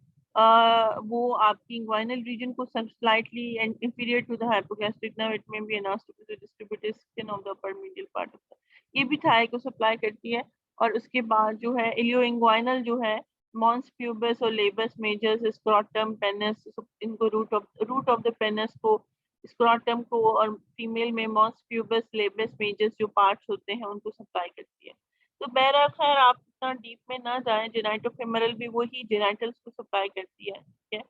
वो आपकी इंग्वाइनल रीजन को slightly and inferior to the hypogastric nerve, it may be announced to be the distributed skin of the upper medial part of the, ये भी थाई को सप्लाई करती है। और उसके बाद जो है इलियो इंग्वाइनल जो है मॉन्स प्यूबस और लेबस मेजर्स, स्क्रोटम, पेनिस, इनको रूट ऑफ द पेनिस को, स्क्रोटम को, और फीमेल में मॉन्स प्यूबस, लेबस मेजर्स जो पार्ट्स होते हैं उनको सप्लाई करती है। तो बहरहाल खैर आप इतना डीप में ना जाएं, जेनाइटोफेमरल भी वही जेनाइटल्स को सप्लाई करती है। ठीक है,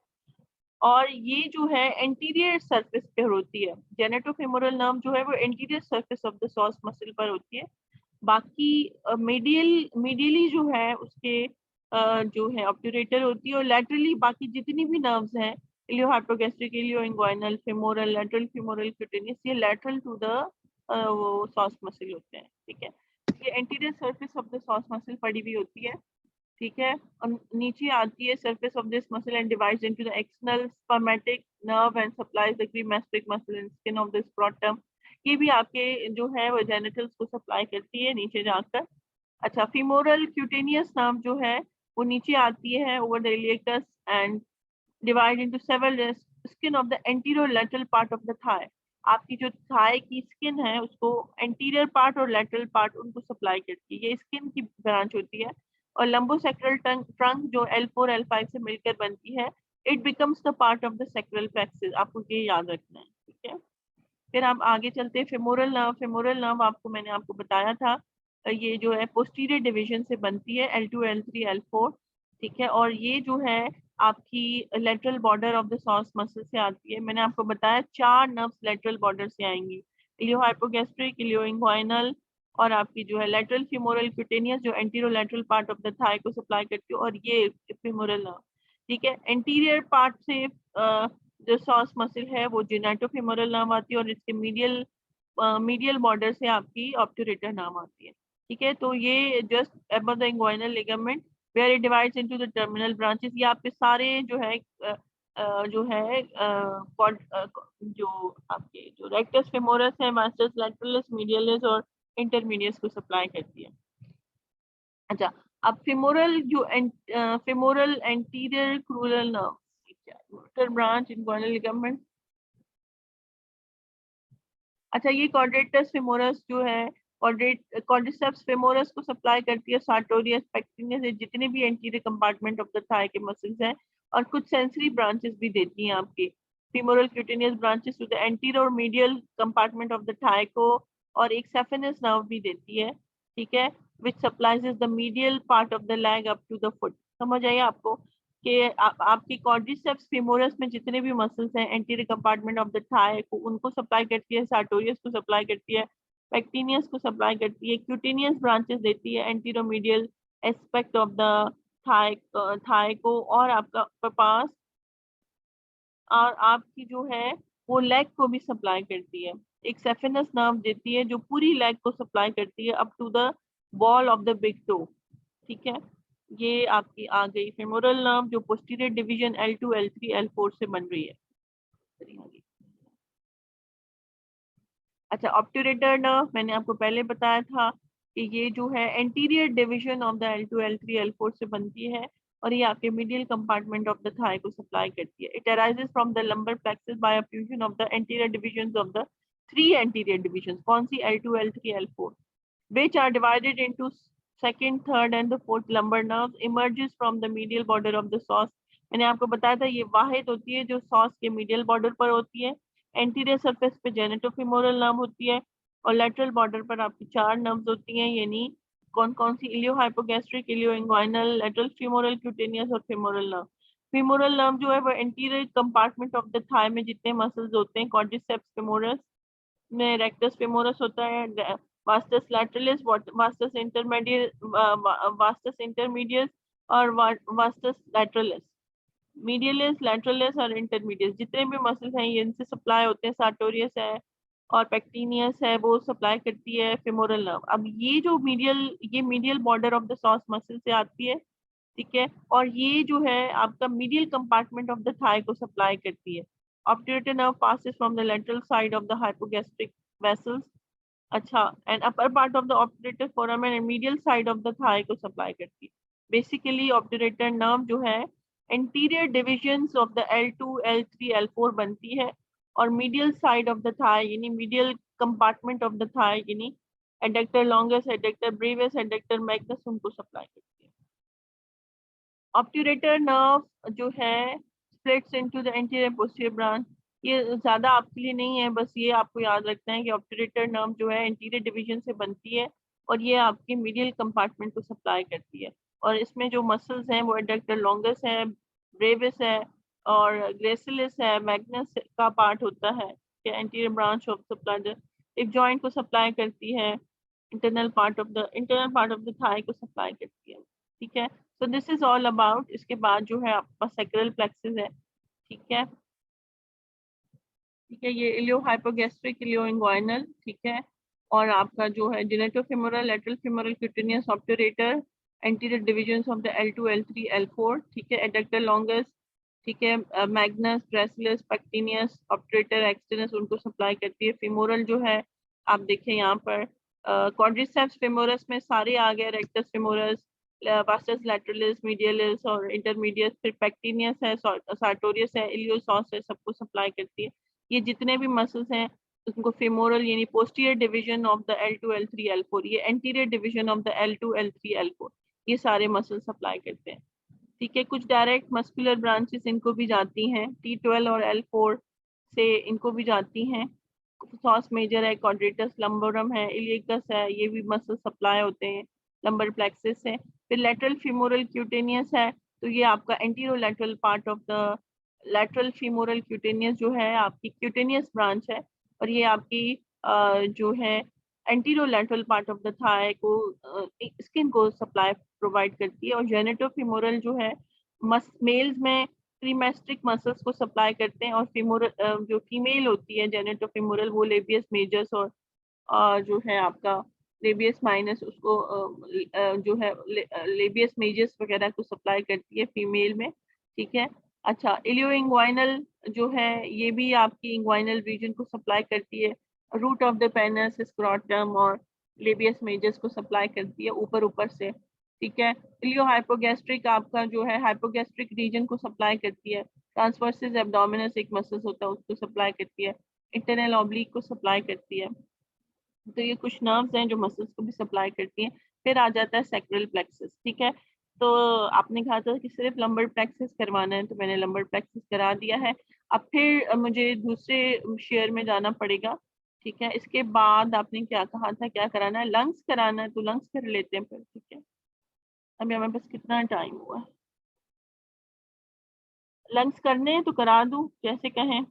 और ये जो है एंटीरियर सरफेस पे होती है, जेनेटोफेमोरल नर्व जो है वो anterior surface of the psoas muscle पर होती है। बाकी मीडियली जो है उसके जो है ऑब्ट्यूरेटर होती है, और लैटरली बाकी जितनी भी नर्व्स हैं, ilio hypogastric, ilio inguinal, femoral, lateral femoral cutaneous, ये लैटरल टू द वो सॉस मसल होते हैं। ठीक है, ये anterior surface of the psoas muscle पड़ी हुई होती है। ठीक है, और नीचे आती है surface of this muscle and divides into the external spermatic nerve and supplies the cremasteric muscle and skin of the scrotum. ये भी आपके जो है वो जेनिटल्स को सप्लाई करती है नीचे जाकर। अच्छा, फीमोरल क्यूटेनियस नर्व जो है वो नीचे आती है over the iliacus and divide into several skin of the anterior lateral part of the thigh. आपकी जो थाई की स्किन है उसको एंटीरियर पार्ट और लेटरल पार्ट उनको सप्लाई करती है, ये स्किन की ब्रांच होती है। और लंबोसेक्रल ट्रंक जो L4 L5 से मिलकर बनती है, it becomes the part of the sacral plexus, आपको ये याद रखना है, ठीक है। फिर हम आगे चलते हैं फेमोरल नर्व। फेमोरल नर्व आपको मैंने आपको बताया था, ये जो है पोस्टीरियर डिवीजन से बनती है, L2 L3 L4, ठीक है। और ये जो है आपकी lateral border of the psoas muscle से आती है। मैंने आपको बताया 4 नर्व्स लेटरल बॉर्डर से आएंगी, इलियो हाइपोगैस्ट्रिक, इलियो इंग्वाइनल, और आपकी जो है लेटरल फीमोरल क्यूटेनियस जो antero lateral part of the thigh को सप्लाई करती है, और ये फीमोरल नर्व, ठीक है। एंटीरियर पार्ट से जो सॉस मसल है वो जिनेटोफीमोरल नाम आती है, और इसके मीडियल बॉर्डर से आपकी ऑब्टूरेटर नाम आती है, ठीक है। तो ये just above the inguinal ligament where it divides into the terminal branches, ये आपके सारे जो है जो आपके जो रेक्टस फेमोरस है, वास्टस लैटरलिस, मीडियलिस और इंटरमीडियस को सप्लाई करती है। अच्छा, अब femoral anterior crural nerve, branch inguinal ligament. अच्छा, ये क्वाड्रेटस फेमोरस जो है, क्वाड्रिसेप्स फेमोरस को सप्लाई करती है, सार्टोरियस, पेक्टिनियस, जितने भी anterior compartment of the thigh के मसल्स हैं, और कुछ सेंसरी ब्रांचेस भी देती हैं आपकी femoral cutaneous branches to the anterior और medial compartment of the thigh को, और एक सेफेनस नर्व भी देती है, ठीक है, which supplies the medial part of the leg up to the foot. समझ आइए आपको कि आपकी क्वाड्रिसेप्स फेमोरस में जितने भी मसल्स हैं anterior compartment of the thigh को, उनको सप्लाई करती है, सार्टोरियस को सप्लाई करती है, पेक्टिनियस को सप्लाई करती है, क्यूटेनियस ब्रांचेस देती है एंटीरोमीडियल एस्पेक्ट ऑफ द थाई को, और आपका पास और आपकी जो है वो लेग को भी सप्लाई करती है। एक सेफेनस नर्व देती है जो पूरी लेग को सप्लाई करती है up to the ball of the big toe, ठीक है। ये आपकी आ गई फेमोरल नर्व जो posterior division L2 L3 L4 से बन रही है। अच्छा, ऑब्टूरेटर नर्व मैंने आपको पहले बताया था कि ये जो है anterior division of the L2 L3 L4 से बनती है, और ये आपके medial compartment of the thigh को सप्लाई करती है। It arises from the lumbar plexus by a fusion of the anterior divisions of the 3 anterior divisions. कौन सी? L2 L3 L4, which are divided into second, third and the fourth lumbar nerves, emerges from the medial border of the sauce। मैंने आपको बताया था ये वाहिद होती है जो सॉस के मीडियल बॉर्डर पर होती है, एंटीरियर सरफेस पे जेनेटोफीमोरल नर्व होती है, और लेटरल बॉर्डर पर आपकी 4 नर्व्स होती हैं, यानी कौन कौन सी? Ilio hypogastric, ilio inguinal, lateral femoral cutaneous और फीमोरल नर्व। फीमोरल नर्व जो है वो anterior compartment of the thigh में जितने मसल्स होते हैं, क्वाड्रिसेप्स फेमोरस में रेक्टस फेमोरस होता है, vastus lateralis, vastus intermedius, vastus intermedius और वास्टस लैटरलिस, मीडियलिस, लैटरलिस और इंटरमीडियस, जितने भी मसल्स हैं ये इनसे सप्लाई होते हैं। सार्टोरियस है और पेक्टिनियस है, वो सप्लाई करती है फेमोरल नर्व। अब ये जो medial border of the psoas muscle से आती है, ठीक है, और ये जो है आपका medial compartment of the thigh को सप्लाई करती है। Obturator nerve passes from the lateral side of the hypogastric vessels, अच्छा, and upper part of the obturator foramen and medial side of the thigh को सप्लाई करती है। बेसिकली ऑब्टूरेटर नर्व जो है anterior divisions of the L2 L3 L4 बनती है, और medial side of the thigh यानी medial compartment of the thigh यानी adductor longus, adductor brevis, adductor magnus उनको सप्लाई करती है। ऑब्टूरेटर नर्व जो है splits into the anterior posterior branch. ये ज्यादा आपके लिए नहीं है, बस ये आपको याद रखना है कि ऑब्टूरेटर नर्व जो है एंटीरियर डिवीजन से बनती है, और ये आपके मीडियल कंपार्टमेंट को सप्लाई करती है। और इसमें जो मसल्स हैं वो एडेक्टर लॉन्गस है, ब्रेविस है और ग्रेसिलिस है, मैग्नस का पार्ट होता है, एंटीरियर ब्रांच ऑफ सप्लाई एक जॉइंट को सप्लाई करती है, internal part of the thigh को सप्लाई करती है, ठीक है। तो दिस इज ऑल अबाउट। इसके बाद जो है आपका सैक्रल प्लेक्सस है, ठीक है, ठीक है, ये इलियो हाइपोगैस्ट्रिक, इलियो इंग्वाइनल, ठीक है, और आपका जो है genitofemoral, lateral femoral cutaneous obturator, anterior divisions of the L2 L3 L4, ठीक है, एडेक्टर लॉन्गस, ठीक है, magnus, gracilis, pectineus, obturator externus उनको सप्लाई करती है। फेमोरल जो है आप देखें यहाँ पर क्वाड्रिसेप्स फेमोरस में सारे आ गए, rectus femoris, vastus lateralis, medialis और इंटरमीडियस, फिर पेक्टिनियस है, सार्टोरियस है, इलियोसॉस है, सबको सप्लाई करती है। ये जितने भी मसल्स हैं उनको फेमोरल यानी posterior division of the L2 L3 L4, ये anterior division of the L2 L3 L4, ये सारे मसल सप्लाई करते हैं। ठीक है, कुछ डायरेक्ट मस्कुलर ब्रांचेस इनको भी जाती हैं, T12 और L4 से इनको भी जाती हैं। सॉस मेजर है, क्वाड्रेटस लंबोरम है, इलियकस है, ये भी मसल सप्लाई होते हैं। लंबर प्लेक्सिस है। फिर लेटरल फीमोरल क्यूटेनियस है, तो ये आपका antero lateral part of the lateral femoral cutaneous जो है आपकी क्यूटेनियस ब्रांच है, और ये आपकी जो है antero lateral part of the thigh को स्किन को सप्लाई प्रोवाइड करती है। और जेनेटोफीमोरल जो है मेल्स में क्रीमेस्ट्रिक मसल्स को सप्लाई करते हैं, और फीमोरल जो फीमेल होती है जेनेटोफीमोरल वो लेबियस मेजर्स और जो है आपका लेबियस माइनस उसको जो है लेबियस मेजर्स वगैरह को सप्लाई करती है फीमेल में। ठीक है, अच्छा इलियो इंग्वाइनल जो है ये भी आपकी इंग्वाइनल रीजन को सप्लाई करती है। Root of the penis scrotum और लेबियस मेजर्स को सप्लाई करती है ऊपर ऊपर से। ठीक है, इलियो हाइपोगैस्ट्रिक आपका जो है हाइपोगैस्ट्रिक रीजन को सप्लाई करती है। ट्रांसवर्सिस एब्डोमिनस एक मसल्स होता है उसको सप्लाई करती है। इंटरनल ऑब्लिक को सप्लाई करती है। तो ये कुछ नर्व्स हैं जो मसल्स को भी सप्लाई करती हैं। फिर आ जाता है सैक्रल प्लेक्सस। ठीक है, तो आपने कहा था कि सिर्फ लंबर प्लेक्सस करवाना है, तो मैंने लंबर प्लेक्सस करा दिया है। अब फिर मुझे दूसरे शेयर में जाना पड़ेगा। ठीक है, इसके बाद आपने क्या कहा था, क्या कराना है, लंग्स कराना है, तो लंग्स कर लेते हैं फिर। ठीक है, अभी हमें बस कितना टाइम हुआ है, लंग्स करने हैं तो करा दूं, जैसे कहें।